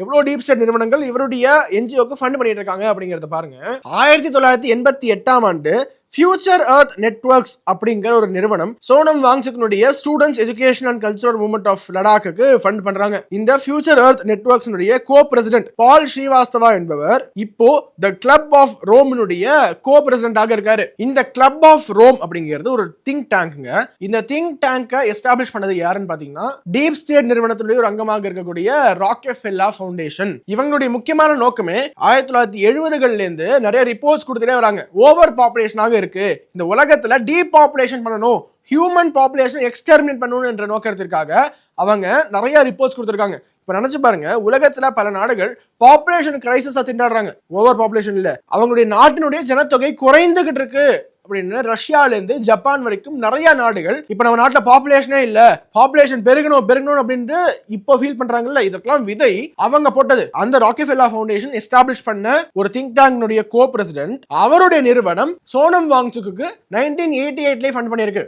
எவ்வளவு deep state நிறுவனங்கள் இவருடைய என்ஜிஓக்கு ஃபண்ட் பண்ணிட்டு இருக்காங்க அப்படிங்கறத பாருங்க. 1988 ஃபியூச்சர் எர்த் நெட்வொர்க்ஸ் அப்படிங்கிற ஒரு நிறுவனம் சோனம் வாங்சுக்கினுடைய students education and cultural movement of Ladakh fund பண்றாங்க. இந்த future earth networks co president Paul Srivastava என்பவர் இப்போ தி கிளப் ஆஃப் ரோம்னுடைய கோ பிரசிடென்டாக இருக்காரு. இந்த கிளப் ஆஃப் ரோம் அப்படிங்கிறது ஒரு திங்க் டேங்க்ங்க. இந்த திங்க் டேங்கை எஸ்டாப்ளிஷ் பண்ணது யாருன்னு பாத்தீங்கன்னா டீப் ஸ்டேட் நிறுவனத்துடைய ஒரு அங்கமாக இருக்கக்கூடிய ராக்கெஃபெல்லர் ஃபவுண்டேஷன். இவங்களுடைய முக்கியமான நோக்கமே 1970கள்ல இருந்து நிறைய ரிப்போர்ட்ஸ் கொடுத்துட்டே வராங்க. ஓவர் பாப்புலேஷனாக இருக்கு, இந்த உலகத்துல டீபாப்புலேஷன் பண்ணணும், ஹியூமன் பாப்புலேஷன் எக்ஸ்டெர்மினேட் பண்ணணும் என்ற நோக்கத்திற்காக அவங்க நிறைய ரிப்போர்ட்ஸ் கொடுத்திருக்காங்க. இப்ப நினைச்சு பாருங்க, உலகத்துல பல நாடுகள் பாப்புலேஷன் கிரைசிஸ் திண்டாடுறாங்க. ஓவர் பாப்புலேஷன் இல்ல, அவங்களுடைய நாட்டினுடைய ஜனத்தொகை குறைந்துகிட்டு இருக்கு அப்படின்னு ரஷ்யால இருந்து ஜப்பான் வரைக்கும் நிறைய நாடுகள் இப்ப நம்ம நாட்டுல பாப்புலேஷனே இல்ல, பாப்புலேஷன் பெருகணும் அப்படின்னு இப்ப ஃபீல் பண்றாங்கல்ல. இதற்கெல்லாம் விதை அவங்க போட்டது. அந்த ராக்கெஃபெல்லர் ஃபவுண்டேஷன் எஸ்டாப்ளிஷ் பண்ண ஒரு திங்க் டேங்க் கோ பிரசிடென்ட், அவருடைய நிறுவனம் சோனம் வாங்சுக்கு 1988 ஃபண்ட் பண்ணிருக்கு.